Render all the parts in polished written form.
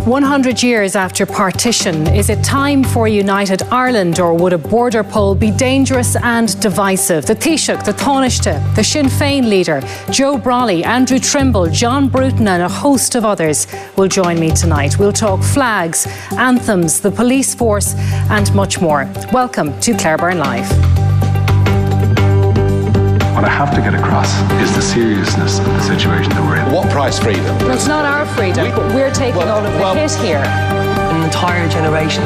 100 years after partition, is it time for a united Ireland, or would a border poll be dangerous and divisive? The Taoiseach, the Taoiseach, the Sinn Fein leader, Joe Brolly, Andrew Trimble, John Bruton and a host of others will join me tonight. We'll talk flags, anthems, the police force and much more. Welcome to Byrne Live. What I have to get across is the seriousness of the situation that we're in. What price freedom? Well, it's not our freedom, but we're taking all of the hit here. An entire generation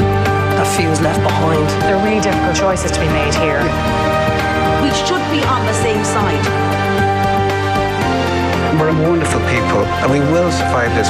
that feels left behind. There are really difficult choices to be made here. We should be on the same side. We're a wonderful people and we will survive this.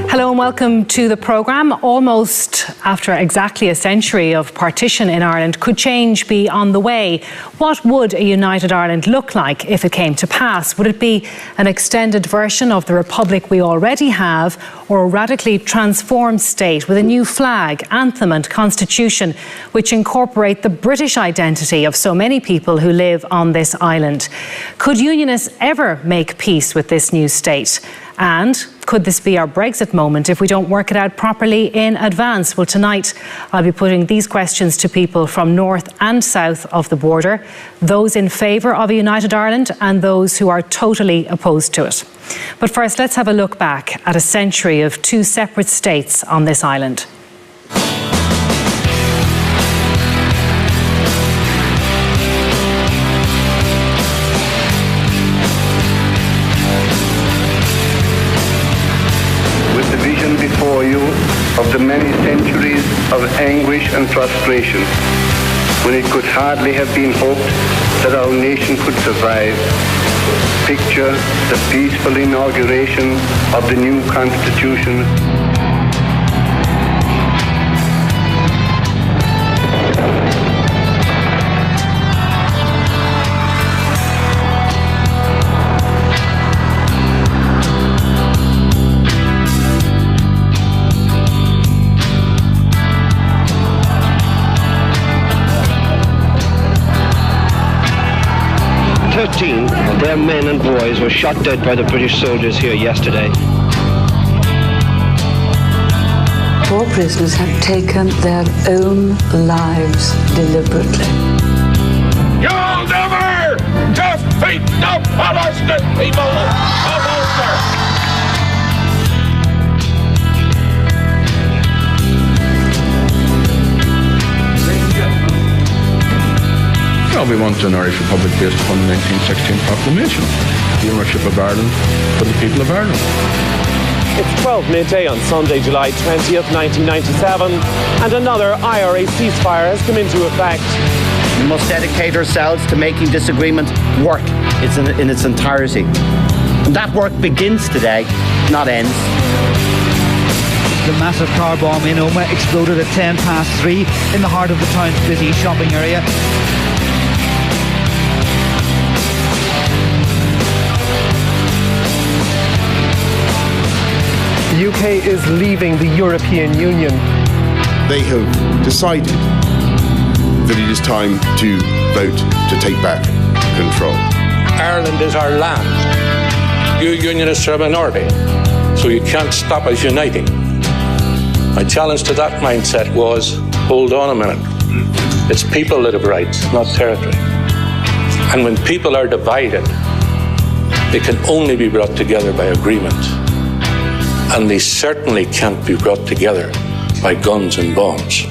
Hello and welcome to the programme. Almost after exactly a century of partition in Ireland, could change be on the way? What would a united Ireland look like if it came to pass? Would it be an extended version of the republic we already have, or a radically transformed state with a new flag, anthem and constitution which incorporate the British identity of so many people who live on this island? Could Unionists ever make peace with this new state? And could this be our Brexit moment if we don't work it out properly in advance? Well, tonight I'll be putting these questions to people from north and south of the border, those in favour of a united Ireland and those who are totally opposed to it. But first, let's have a look back at a century of two separate states on this island. Before you of the many centuries of anguish and frustration, when it could hardly have been hoped that our nation could survive, picture the peaceful inauguration of the new Constitution. 13 of their men and boys were shot dead by the British soldiers here yesterday. 4 prisoners have taken their own lives deliberately. You'll never defeat the Protestant people of Ulster! Well, we want an Irish Republic based upon the 1916 proclamation, the ownership of Ireland for the people of Ireland. It's 12 midday on Sunday, July 20th, 1997, and another IRA ceasefire has come into effect. We must dedicate ourselves to making this agreement work in its entirety. And that work begins today, not ends. The massive car bomb in Omagh exploded at 3:10 in the heart of the town's busy shopping area. The UK is leaving the European Union. They have decided that it is time to vote to take back control. Ireland is our land. You Unionists are a minority, so you can't stop us uniting. My challenge to that mindset was, hold on a minute. It's people that have rights, not territory. And when people are divided, they can only be brought together by agreement. And they certainly can't be brought together by guns and bombs.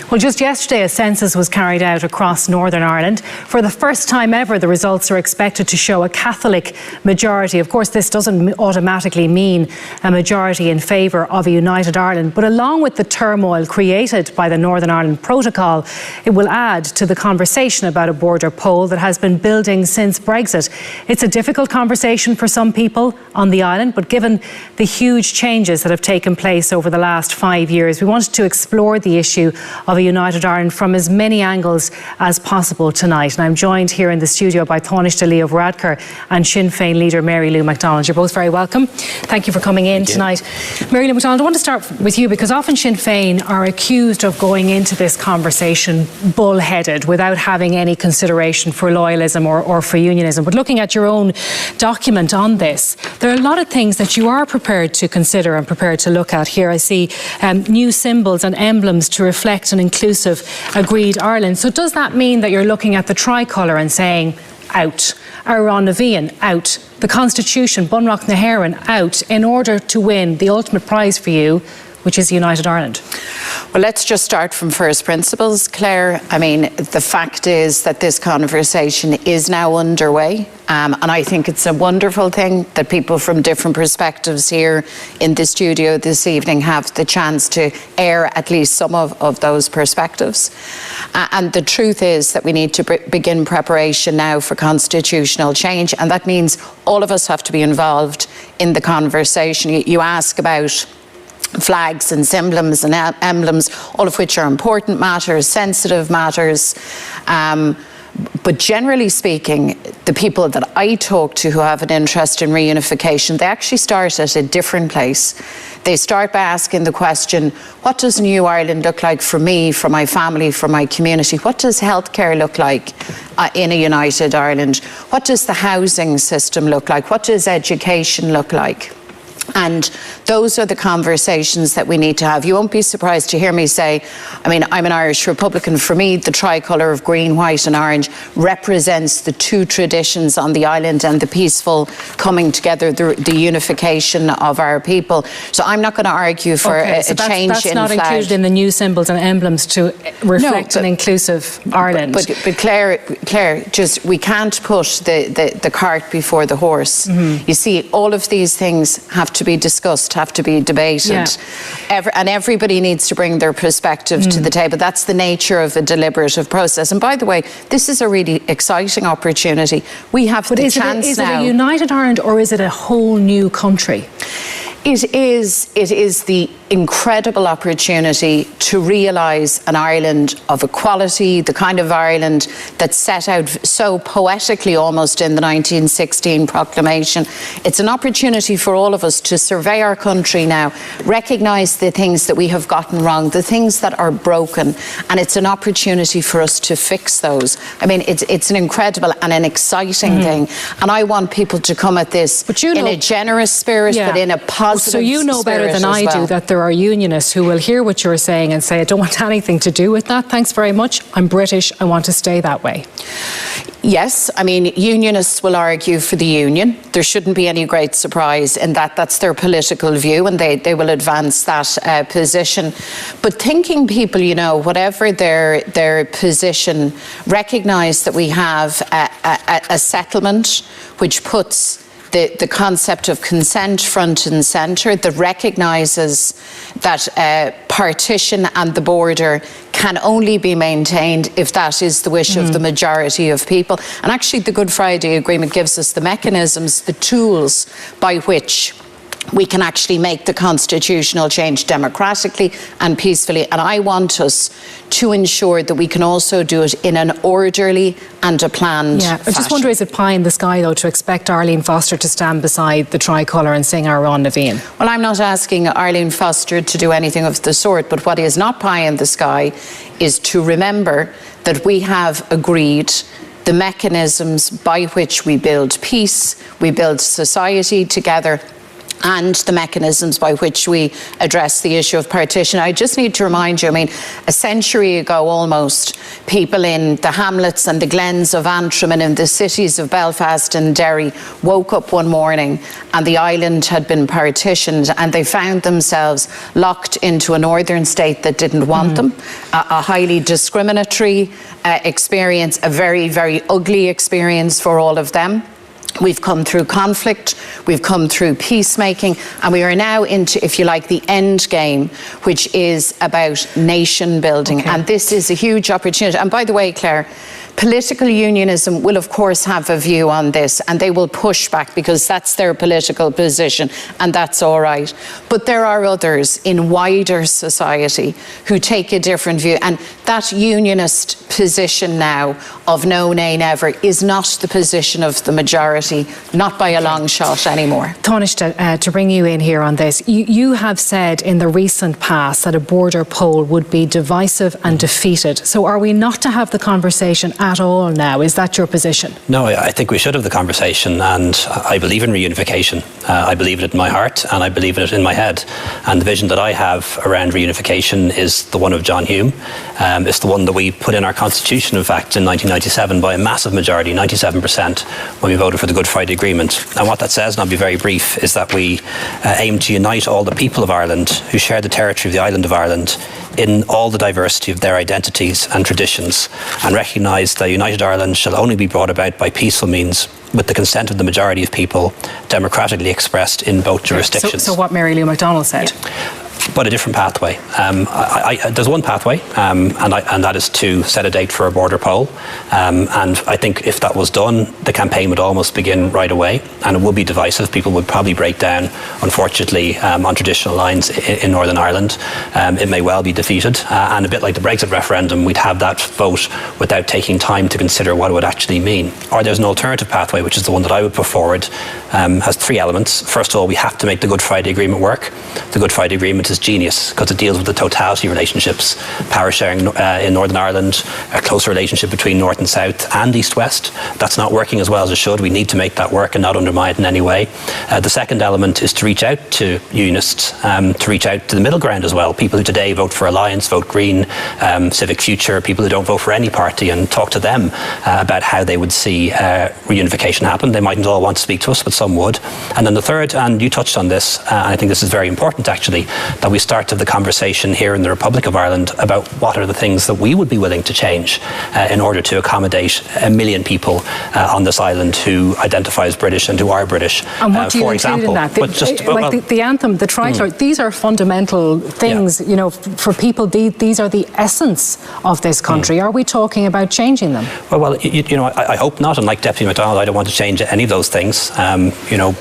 Well, just yesterday, a census was carried out across Northern Ireland. For the first time ever, the results are expected to show a Catholic majority. Of course, this doesn't automatically mean a majority in favour of a united Ireland, but along with the turmoil created by the Northern Ireland Protocol, it will add to the conversation about a border poll that has been building since Brexit. It's a difficult conversation for some people on the island, but given the huge changes that have taken place over the last 5 years, we wanted to explore the issue of a united Ireland from as many angles as possible tonight. And I'm joined here in the studio by Taoiseach Leo Varadkar and Sinn Fein leader Mary Lou McDonald. You're both very welcome. Thank you for coming in tonight. Mary Lou McDonald, I want to start with you because often Sinn Fein are accused of going into this conversation bullheaded without having any consideration for loyalism or for unionism. But looking at your own document on this, there are a lot of things that you are prepared to consider and prepared to look at here. I see new symbols and emblems to reflect an inclusive, agreed Ireland. So does that mean that you're looking at the tricolour and saying, out, Arán na Bhíon, out, the Constitution, Bunreacht na Héireann, out, in order to win the ultimate prize for you, which is United Ireland? Well, let's just start from first principles, Claire. I mean, the fact is that this conversation is now underway. And I think it's a wonderful thing that people from different perspectives here in the studio this evening have the chance to air at least some of those perspectives. And the truth is that we need to begin preparation now for constitutional change. And that means all of us have to be involved in the conversation. You ask about flags and emblems, all of which are important matters, sensitive matters. But generally speaking, the people that I talk to who have an interest in reunification, they actually start at a different place. They start by asking the question, what does New Ireland look like for me, for my family, for my community? What does healthcare look like in a united Ireland? What does the housing system look like? What does education look like? And those are the conversations that we need to have. You won't be surprised to hear me say, I mean, I'm an Irish Republican. For me, the tricolour of green, white and orange represents the two traditions on the island and the peaceful coming together, the unification of our people. So I'm not going to argue for a change in flag. That's not included in the new symbols and emblems to reflect an inclusive Ireland. But Claire, just we can't put the cart before the horse. You see, all of these things have to be discussed, have to be debated. And everybody needs to bring their perspective to the table. That's the nature of a deliberative process. And by the way, this is a really exciting opportunity. We have the chance now. Is it a united Ireland or is it a whole new country? It is the incredible opportunity to realise an Ireland of equality, the kind of Ireland that's set out so poetically almost in the 1916 proclamation. It's an opportunity for all of us to survey our country now, recognise the things that we have gotten wrong, the things that are broken, and it's an opportunity for us to fix those. I mean, it's an incredible and an exciting thing, and I want people to come at this in a generous spirit, but in a positive So you know better than I do that there are unionists who will hear what you're saying and say, I don't want anything to do with that. Thanks very much. I'm British. I want to stay that way. Yes, I mean, unionists will argue for the union. There shouldn't be any great surprise in that. That's their political view and they will advance that position. But thinking people, you know, whatever their position, recognise that we have a settlement which puts the concept of consent front and centre, that recognises that partition and the border can only be maintained if that is the wish of the majority of people. And actually the Good Friday Agreement gives us the mechanisms, the tools by which we can actually make the constitutional change democratically and peacefully. And I want us to ensure that we can also do it in an orderly and a planned fashion. I just wonder, is it pie in the sky, though, to expect Arlene Foster to stand beside the tricolour and sing Arán na Bhíon? Well, I'm not asking Arlene Foster to do anything of the sort, but what is not pie in the sky is to remember that we have agreed the mechanisms by which we build peace, we build society together, and the mechanisms by which we address the issue of partition. I just need to remind you, I mean, a century ago almost, people in the hamlets and the glens of Antrim and in the cities of Belfast and Derry woke up one morning and the island had been partitioned and they found themselves locked into a northern state that didn't want them, a highly discriminatory experience, a very, very ugly experience for all of them. We've come through conflict, we've come through peacemaking, and we are now into, if you like, the end game, which is about nation building. And this is a huge opportunity. And by the way, Claire, Political unionism will, of course, have a view on this, and they will push back because that's their political position, and that's all right. But there are others in wider society who take a different view, and that unionist position now of no nay never is not the position of the majority, not by a long shot anymore. Taoiseach, to bring you in here on this, you have said in the recent past that a border poll would be divisive and defeated. So are we not to have the conversation at all now? Is that your position? No, I think we should have the conversation, and I believe in reunification. I believe it in my heart, and I believe in it in my head. And the vision that I have around reunification is the one of John Hume. It's the one that we put in our constitution, in fact, in 1997 by a massive majority, 97%, when we voted for the Good Friday Agreement. And what that says, and I'll be very brief, is that we aim to unite all the people of Ireland who share the territory of the island of Ireland in all the diversity of their identities and traditions, and recognise that United Ireland shall only be brought about by peaceful means with the consent of the majority of people, democratically expressed in both jurisdictions. So what Mary Lou McDonald said? But a different pathway. There's one pathway, and that is to set a date for a border poll. And I think if that was done, the campaign would almost begin right away, and it would be divisive. People would probably break down, unfortunately, on traditional lines in Northern Ireland. It may well be defeated, and a bit like the Brexit referendum, we'd have that vote without taking time to consider what it would actually mean. Or there's an alternative pathway, which is the one that I would put forward, has three elements. First of all, we have to make the Good Friday Agreement work. The Good Friday Agreement is genius because it deals with the totality relationships, power sharing in Northern Ireland, a closer relationship between North and South and East-West. That's not working as well as it should. We need to make that work and not undermine it in any way. The second element is to reach out to unionists, to reach out to the middle ground as well. People who today vote for Alliance, vote Green, Civic Future, people who don't vote for any party, and talk to them about how they would see reunification happen. They mightn't all want to speak to us, but some would. And then the third, and you touched on this, and I think this is very important actually, that we start the conversation here in the Republic of Ireland about what are the things that we would be willing to change in order to accommodate 1 million people on this island who identify as British and who are British. And what do you include in that? The anthem, the tricolour, these are fundamental things, you know, for people. These are the essence of this country. Are we talking about changing them? Well, you know, I hope not. And like Deputy McDonald, I don't want to change any of those things. You know,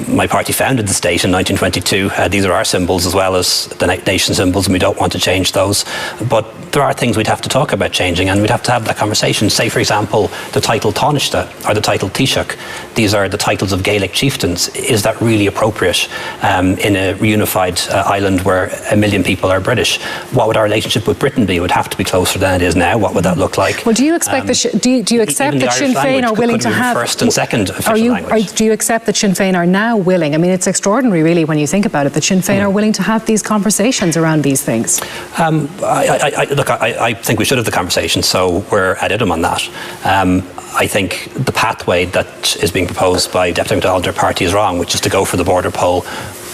my party founded the state in 1922. These are our symbols as well as the nation symbols, and we don't want to change those. But there are things we'd have to talk about changing, and we'd have to have that conversation. Say, for example, the title Taoiseach or the title Taoiseach. These are the titles of Gaelic chieftains. Is that really appropriate in a reunified island where 1 million people are British? What would our relationship with Britain be? It would have to be closer than it is now. What would that look like? Well, do you expect do you accept that Sinn Fein are willing to have first and second official language? Do you accept that Sinn Fein are now willing? I mean, it's extraordinary, really, when you think about it, that Sinn Fein are willing to have these conversations around these things. I think we should have the conversation, so we're ad idem on that. I think the pathway that is being proposed by Deputy McDonald and their party is wrong, which is to go for the border poll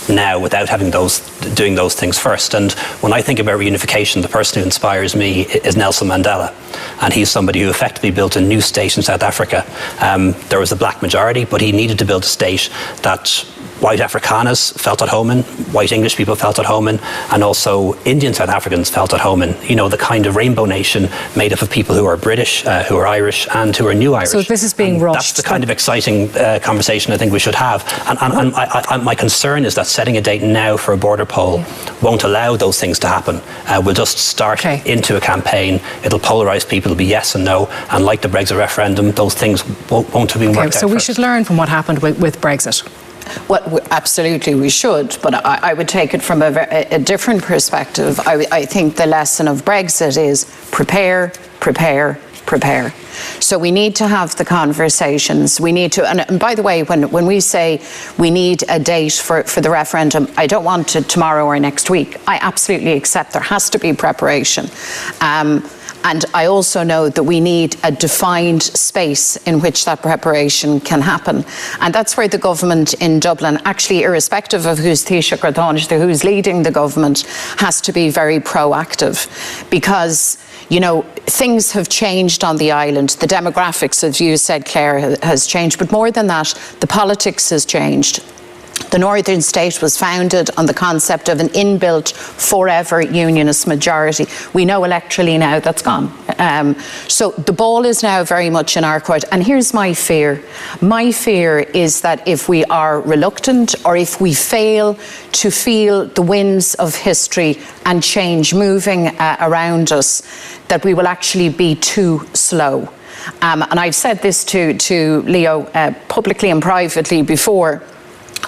now without having doing those things first. And when I think about reunification, the person who inspires me is Nelson Mandela, and he's somebody who effectively built a new state in South Africa. There was a black majority, but he needed to build a state that white Afrikaners felt at home in, white English people felt at home in, and also Indian South Africans felt at home in. You know, the kind of rainbow nation made up of people who are British, who are Irish, and who are new Irish. So this is being rushed. That's the kind of exciting conversation I think we should have. And my concern is that setting a date now for a border poll won't allow those things to happen. We'll just start into a campaign. It'll polarise people. It'll be yes and no. And like the Brexit referendum, those things won't have been worked out. So we should learn from what happened with Brexit. Well, absolutely we should, but I would take it from a different perspective. I think the lesson of Brexit is prepare, prepare, prepare. So we need to have the conversations. We need to, and by the way, when we say we need a date for the referendum, I don't want it tomorrow or next week. I absolutely accept there has to be preparation. And I also know that we need a defined space in which that preparation can happen. And that's where the government in Dublin, actually irrespective of who's Taoiseach or Taoiseach, who's leading the government, has to be very proactive. Because, you know, things have changed on the island. The demographics, as you said, Claire, has changed. But more than that, the politics has changed. The northern state was founded on the concept of an inbuilt forever unionist majority. We know electorally now that's gone. So the ball is now very much in our court. And here's my fear. My fear is that if we are reluctant, or if we fail to feel the winds of history and change moving around us, that we will actually be too slow. And I've said this to Leo publicly and privately before.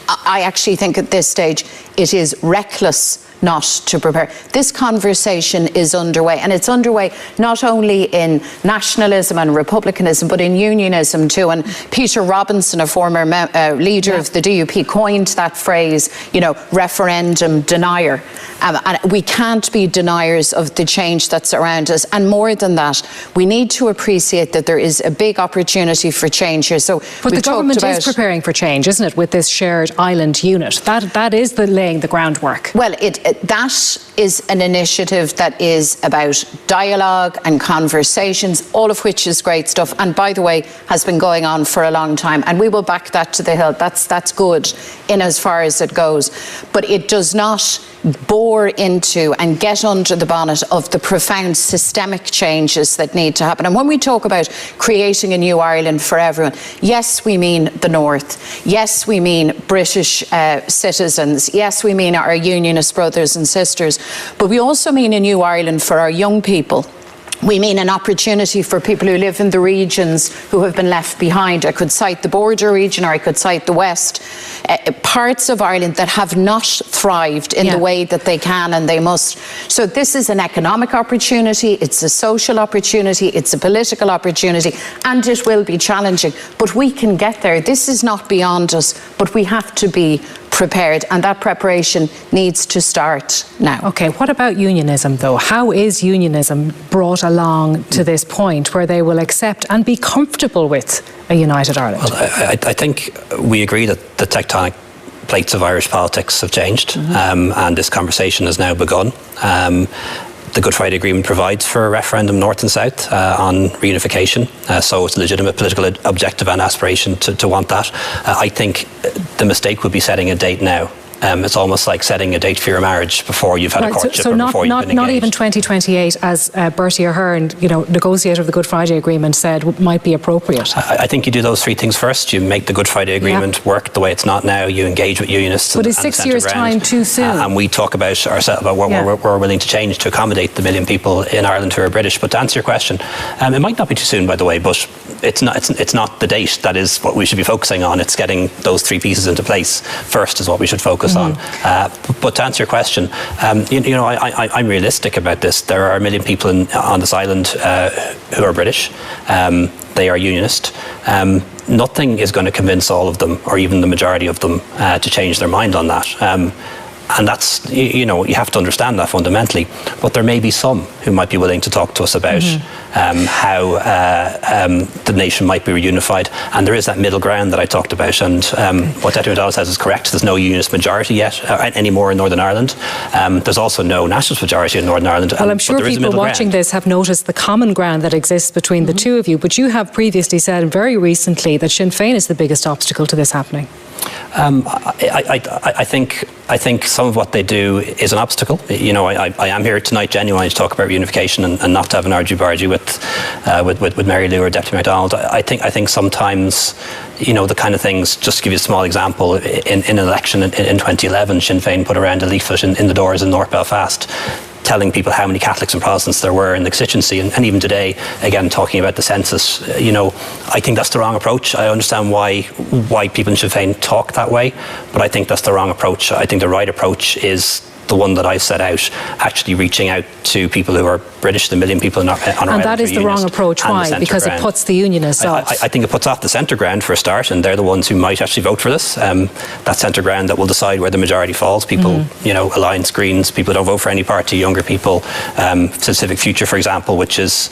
I actually think at this stage it is reckless not to prepare. This conversation is underway, and it's underway not only in nationalism and republicanism, but in unionism too. And Peter Robinson, a former leader of the DUP, coined that phrase, referendum denier. And we can't be deniers of the change that's around us. And more than that, we need to appreciate that there is a big opportunity for change here. So, but the government is preparing for change, isn't it, with this shared island unit? That is laying the groundwork. Well, that is an initiative that is about dialogue and conversations, all of which is great stuff, and by the way has been going on for a long time, and we will back that to the hill. That's good in as far as it goes, but it does not bore into and get under the bonnet of the profound systemic changes that need to happen. And when we talk about creating a new Ireland for everyone, yes, we mean the North. Yes, we mean British citizens. Yes, we mean our Unionist brothers and sisters. But we also mean a new Ireland for our young people. We mean an opportunity for people who live in the regions who have been left behind. I could cite the border region, or I could cite the West. Parts of Ireland that have not thrived in the way that they can and they must. So this is an economic opportunity, it's a social opportunity, it's a political opportunity, and it will be challenging. But we can get there. This is not beyond us, but we have to be prepared, and that preparation needs to start now. Okay, what about unionism though? How is unionism brought along to this point where they will accept and be comfortable with a united Ireland? Well, I think we agree that the tectonic plates of Irish politics have changed, and this conversation has now begun. The Good Friday Agreement provides for a referendum north and south on reunification, so it's a legitimate political objective and aspiration to want that. I think the mistake would be setting a date now. It's almost like setting a date for your marriage before you've had a courtship so or not, before you've been engaged. Not even 2028, as Bertie Ahern, negotiator of the Good Friday Agreement, said might be appropriate. I think you do those three things first. You make the Good Friday Agreement work the way it's not now. You engage with unionists. But is 6 years' time too soon? And we talk about ourselves, about what we're willing to change to accommodate the million people in Ireland who are British. But to answer your question, it might not be too soon, by the way, but it's not the date that is what we should be focusing on. It's getting those three pieces into place first is what we should focus on. But to answer your question, I'm realistic about this. There are a million people on this island who are British. They are unionist. Nothing is going to convince all of them, or even the majority of them, to change their mind on that. And that's, you have to understand that fundamentally. But there may be some who might be willing to talk to us about how the nation might be reunified. And there is that middle ground that I talked about. And what Deputy McDonald says is correct. There's no unionist majority yet anymore in Northern Ireland. There's also no nationalist majority in Northern Ireland. Well, I'm sure people watching this have noticed the common ground that exists between the two of you. But you have previously said, and very recently, that Sinn Fein is the biggest obstacle to this happening. I think some of what they do is an obstacle. I am here tonight genuinely to talk about reunification and not to have an argy-bargy with Mary Lou or Deputy McDonald. I think sometimes, the kind of things, just to give you a small example, in an election in 2011, Sinn Fein put around a leaflet in the doors in North Belfast telling people how many Catholics and Protestants there were in the constituency, and even today, again, talking about the census. I think that's the wrong approach. I understand why people in Sinn Fein talk that way, but I think that's the wrong approach. I think the right approach is the one that I set out, actually reaching out to people who are British, the million people on Ireland. And that is the wrong approach. Why? Because it puts the unionists off. I think it puts off the centre ground for a start, and they're the ones who might actually vote for this. That centre ground that will decide where the majority falls. People, Alliance, Greens, people who don't vote for any party, younger people, Civic Future, for example, which is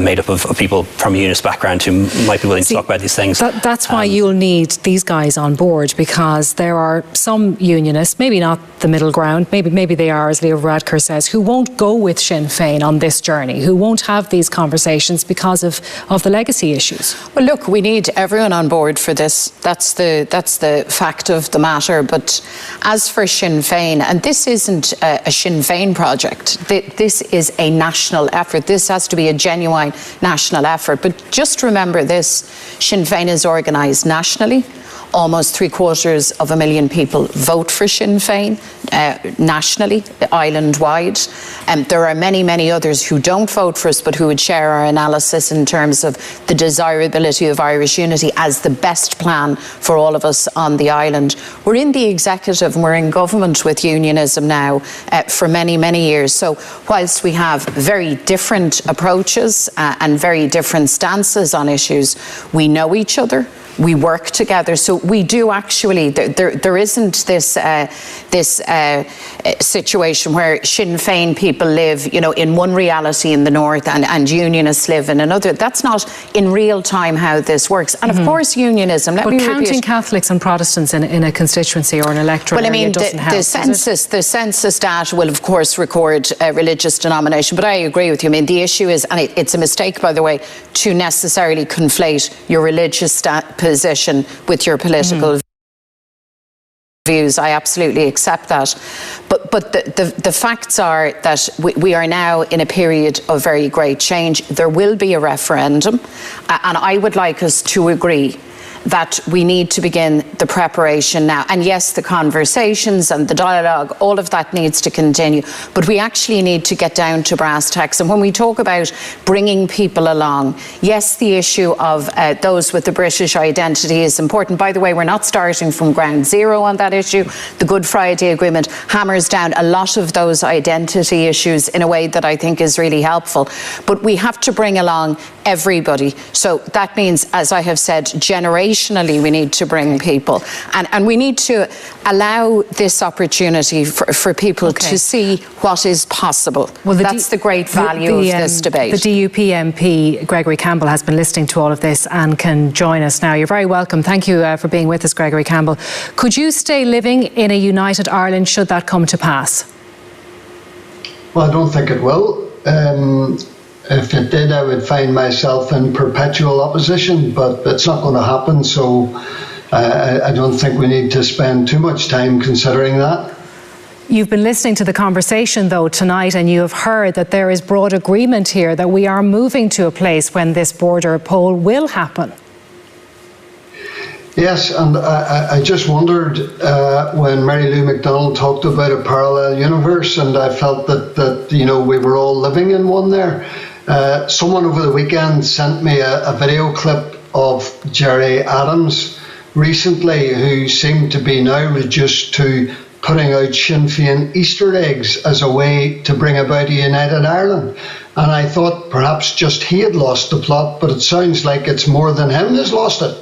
made up of people from a unionist background who might be willing to talk about these things. That's why you'll need these guys on board, because there are some unionists, maybe not the middle ground, maybe maybe they are, as Leo Varadkar says, who won't go with Sinn Fein on this journey, who won't have these conversations because of the legacy issues? Well, look, we need everyone on board for this. That's the fact of the matter. But as for Sinn Fein, and this isn't a Sinn Fein project, this is a national effort. This has to be a genuine national effort. But just remember this, Sinn Fein is organised nationally. Almost 750,000 people vote for Sinn Fein nationally, island-wide. There are many, many others who don't vote for us but who would share our analysis in terms of the desirability of Irish unity as the best plan for all of us on the island. We're in the executive and we're in government with unionism now for many, many years. So whilst we have very different approaches and very different stances on issues, we know each other. We work together, so we do actually. There isn't this situation where Sinn Fein people live, in one reality in the north, and Unionists live in another. That's not in real time how this works. And of course, unionism. But counting Catholics and Protestants in a constituency or an electorate area doesn't help. The census data will, of course, record religious denomination. But I agree with you. I mean, the issue is, and it's a mistake, by the way, to necessarily conflate your religious position with your political views. I absolutely accept that. But the facts are that we are now in a period of very great change. There will be a referendum, and I would like us to agree that we need to begin the preparation now. And yes, the conversations and the dialogue, all of that needs to continue. But we actually need to get down to brass tacks. And when we talk about bringing people along, yes, the issue of those with the British identity is important. By the way, we're not starting from ground zero on that issue. The Good Friday Agreement hammers down a lot of those identity issues in a way that I think is really helpful. But we have to bring along everybody. So that means, as I have said, generationally we need to bring people. And we need to allow this opportunity for people to see what is possible. Well, that's the great value of this debate. The DUP MP, Gregory Campbell, has been listening to all of this and can join us now. You're very welcome. Thank you for being with us, Gregory Campbell. Could you stay living in a united Ireland should that come to pass? Well, I don't think it will. If it did, I would find myself in perpetual opposition, but it's not going to happen, so I don't think we need to spend too much time considering that. You've been listening to the conversation, though, tonight, and you have heard that there is broad agreement here that we are moving to a place when this border poll will happen. Yes, and I just wondered when Mary Lou McDonald talked about a parallel universe, and I felt that we were all living in one there. Someone over the weekend sent me a video clip of Gerry Adams recently, who seemed to be now reduced to putting out Sinn Fein Easter eggs as a way to bring about a united Ireland. And I thought perhaps just he had lost the plot, but it sounds like it's more than him has lost it.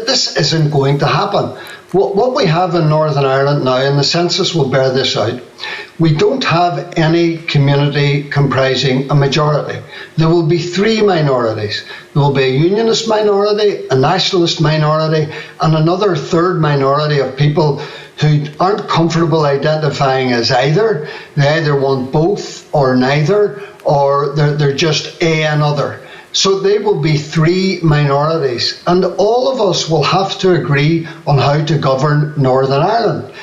This isn't going to happen. What we have in Northern Ireland now, and the census will bear this out, we don't have any community comprising a majority. There will be three minorities. There will be a Unionist minority, a Nationalist minority, and another third minority of people who aren't comfortable identifying as either. They either want both or neither, or they're just and other. So they will be three minorities, and all of us will have to agree on how to govern Northern Ireland.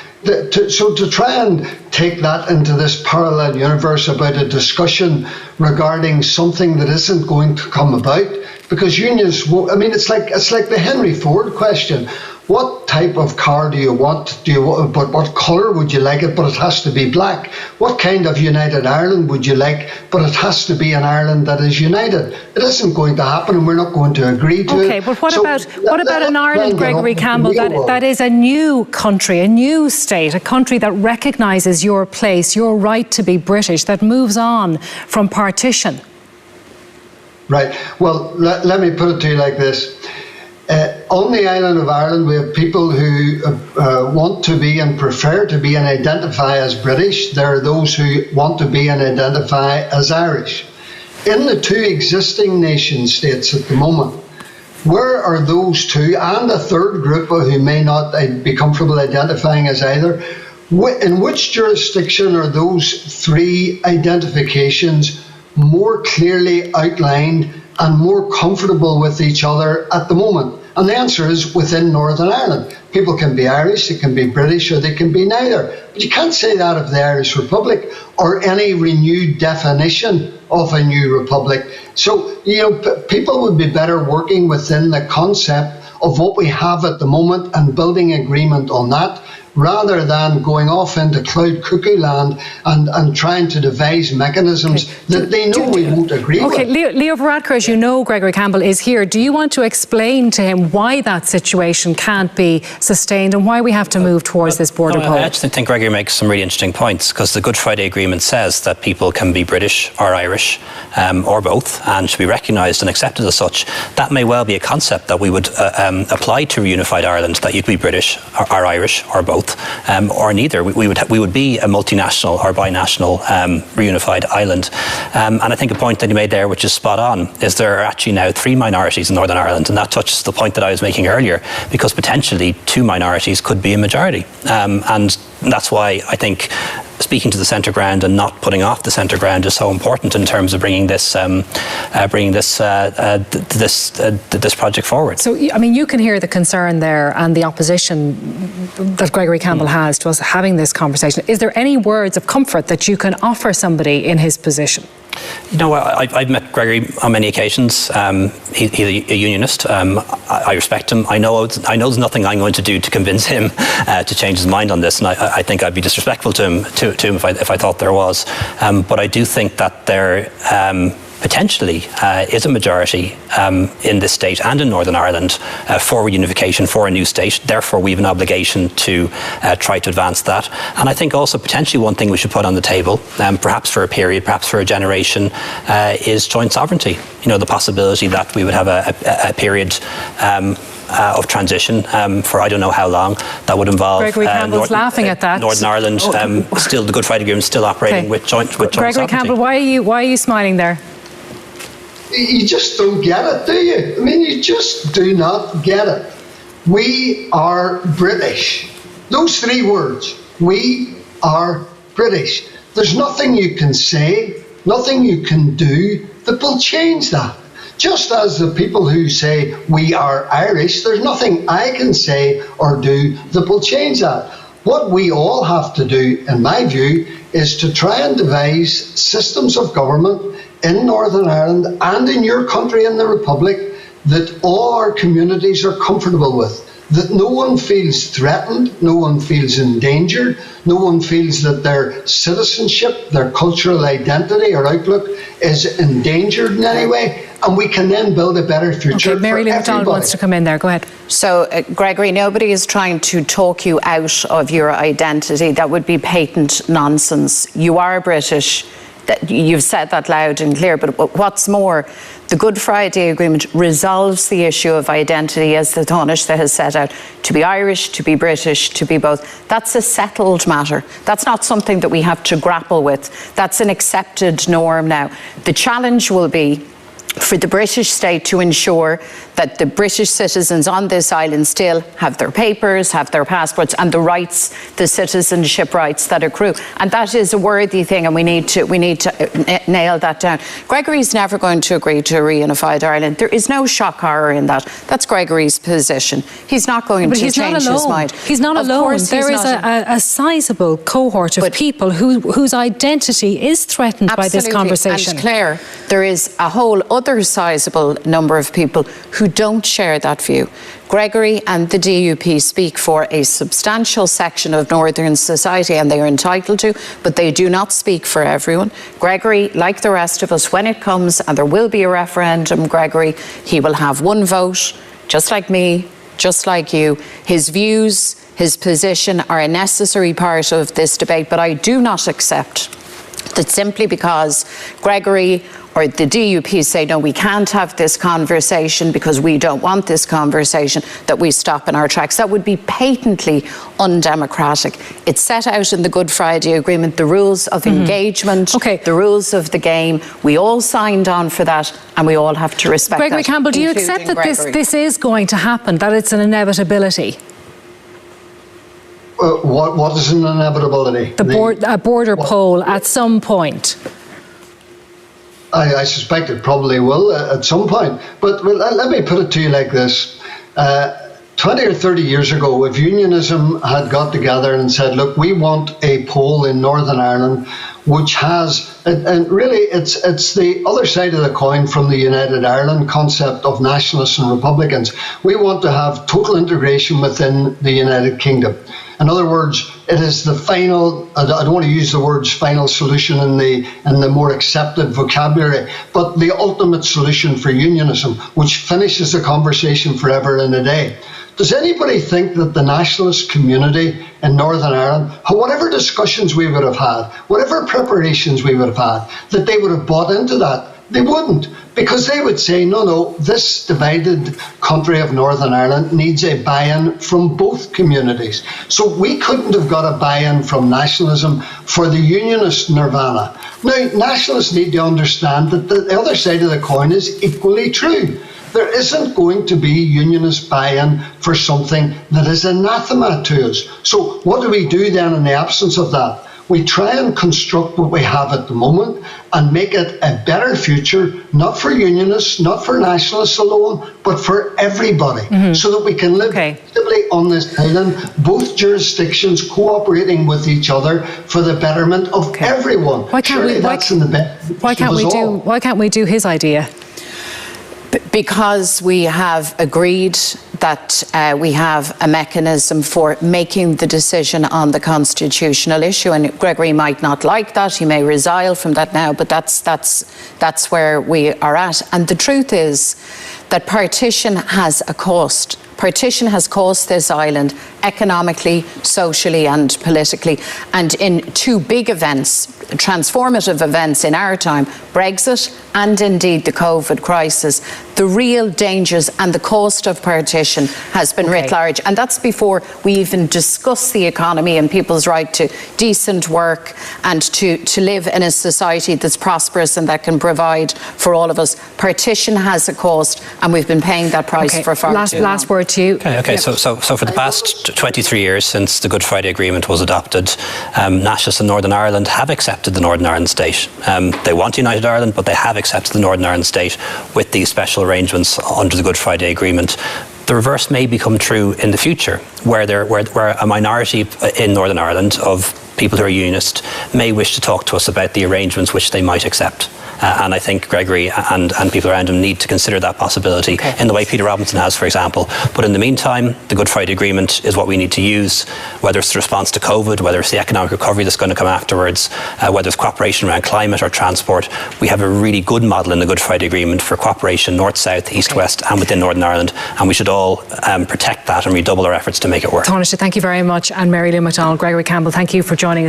So to try and take that into this parallel universe about a discussion regarding something that isn't going to come about, because unions, it's like the Henry Ford question. What type of car do you want? But what colour would you like it? But it has to be black. What kind of united Ireland would you like? But it has to be an Ireland that is united. It isn't going to happen, and we're not going to agree to it. Okay, but what about an Ireland, Gregory Campbell, that is a new country, a new state, a country that recognises your place, your right to be British, that moves on from partition? Right. Well, let me put it to you like this. On the island of Ireland, we have people who want to be and prefer to be and identify as British. There are those who want to be and identify as Irish. In the two existing nation states at the moment, where are those two and a third group who may not be comfortable identifying as either? In which jurisdiction are those three identifications more clearly outlined and more comfortable with each other at the moment? And the answer is within Northern Ireland. People can be Irish, they can be British, or they can be neither. But you can't say that of the Irish Republic or any renewed definition of a new republic. So, people would be better working within the concept of what we have at the moment and building agreement on that, rather than going off into cloud cuckoo land and trying to devise mechanisms that they know we won't agree with. Okay, Leo Varadkar, as you know, Gregory Campbell is here. Do you want to explain to him why that situation can't be sustained and why we have to move towards this border poll? I actually think Gregory makes some really interesting points, because the Good Friday Agreement says that people can be British or Irish or both, and should be recognised and accepted as such. That may well be a concept that we would apply to reunified Ireland, that you'd be British or Irish or both. Or neither. We would be a multinational or binational reunified island. And I think a point that you made there, which is spot on, is there are actually now 3 minorities in Northern Ireland, and that touches the point that I was making earlier, because potentially 2 minorities could be a majority. And that's why I think speaking to the centre ground and not putting off the centre ground is so important in terms of bringing this this project forward. So, I mean, you can hear the concern there and the opposition that Gregory Campbell has to us having this conversation. Is there any words of comfort that you can offer somebody in his position? I've met Gregory on many occasions. He's a unionist. I respect him. I know there's nothing I'm going to do to convince him to change his mind on this, and I think I'd be disrespectful to him if I thought there was. But I do think that there potentially is a majority in this state and in Northern Ireland for reunification, for a new state. Therefore, we have an obligation to try to advance that. And I think also potentially one thing we should put on the table, perhaps for a period, perhaps for a generation, is joint sovereignty. The possibility that we would have a period of transition for I don't know how long, that would involve Gregory Campbell's laughing at that. Northern Ireland, still the Good Friday Agreement still operating with joint Gregory sovereignty. Campbell, why are you smiling there? You just don't get it, do you? I mean, you just do not get it. We are British. Those 3 words. We are British. There's nothing you can say, nothing you can do that will change that. Just as the people who say we are Irish, there's nothing I can say or do that will change that. What we all have to do, in my view, is to try and devise systems of government in Northern Ireland and in your country, in the Republic, that all our communities are comfortable with, that no one feels threatened, no one feels endangered, no one feels that their citizenship, their cultural identity or outlook is endangered in any way, and we can then build a better future. Okay, Mary Lou McDonald wants to come in there. Go ahead. So, Gregory, nobody is trying to talk you out of your identity. That would be patent nonsense. You are British. You've said that loud and clear, but what's more, the Good Friday Agreement resolves the issue of identity as the Taoiseach has set out, to be Irish, to be British, to be both. That's a settled matter. That's not something that we have to grapple with. That's an accepted norm now. The challenge will be for the British state to ensure that the British citizens on this island still have their papers, have their passports, and the rights, the citizenship rights that accrue. And that is a worthy thing, and we need to nail that down. Gregory's never going to agree to a reunified Ireland. There is no shock horror in that. That's Gregory's position. He's not going to change his mind. He's not alone. There is a sizable cohort of people whose identity is threatened by this conversation. And Claire, there is a whole other sizable number of people who don't share that view. Gregory and the DUP speak for a substantial section of Northern society, and they are entitled to, but they do not speak for everyone. Gregory, like the rest of us, when it comes, and there will be a referendum, Gregory, he will have one vote, just like me, just like you. His views, his position are a necessary part of this debate, but I do not accept that simply because Gregory or the DUP say, no, we can't have this conversation because we don't want this conversation, that we stop in our tracks. That would be patently undemocratic. It's set out in the Good Friday Agreement, the rules of engagement, the rules of the game. We all signed on for that, and we all have to respect that. Gregory Campbell, do you accept that this is going to happen, that it's an inevitability? what is an inevitability? A border poll at some point. I suspect it probably will at some point. But let me put it to you like this. 20 or 30 years ago, if Unionism had got together and said, look, we want a poll in Northern Ireland which has, and really it's the other side of the coin from the United Ireland concept of nationalists and Republicans. We want to have total integration within the United Kingdom. In other words, it is the final, I don't want to use the words final solution in the more accepted vocabulary, but the ultimate solution for unionism, which finishes the conversation forever in a day. Does anybody think that the nationalist community in Northern Ireland, whatever discussions we would have had, whatever preparations we would have had, that they would have bought into that? They wouldn't, because they would say, no, this divided country of Northern Ireland needs a buy-in from both communities. So we couldn't have got a buy-in from nationalism for the unionist nirvana. Now, nationalists need to understand that the other side of the coin is equally true. There isn't going to be unionist buy-in for something that is anathema to us. So what do we do then in the absence of that? We try and construct what we have at the moment and make it a better future, not for unionists, not for nationalists alone, but for everybody, so that we can live peaceably on this island, both jurisdictions cooperating with each other for the betterment of everyone. Why can't we do his idea? Because we have agreed that we have a mechanism for making the decision on the constitutional issue, and Gregory might not like that. He may resile from that now, but that's where we are at. And the truth is that partition has a cost. Partition has cost this island economically, socially and politically. And in two big events, transformative events in our time, Brexit and indeed the COVID crisis, the real dangers and the cost of partition has been writ large. And that's before we even discuss the economy and people's right to decent work and to live in a society that's prosperous and that can provide for all of us. Partition has a cost, and we've been paying that price for far too long. Last word to you. Okay. So for the past 23 years since the Good Friday Agreement was adopted, nationalists in Northern Ireland have accepted the Northern Ireland state. They want United Ireland, but they have accepted the Northern Ireland state with these special arrangements under the Good Friday Agreement. The reverse may become true in the future, where a minority in Northern Ireland of people who are unionist may wish to talk to us about the arrangements which they might accept. And I think Gregory and people around him need to consider that possibility in the way Peter Robinson has, for example. But in the meantime, the Good Friday Agreement is what we need to use, whether it's the response to COVID, whether it's the economic recovery that's going to come afterwards, whether it's cooperation around climate or transport. We have a really good model in the Good Friday Agreement for cooperation north-south, east-west and within Northern Ireland, and we should all protect that and redouble our efforts to make it work. Taoiseach, thank you very much. And Mary Lou McDonald, Gregory Campbell, thank you for joining us.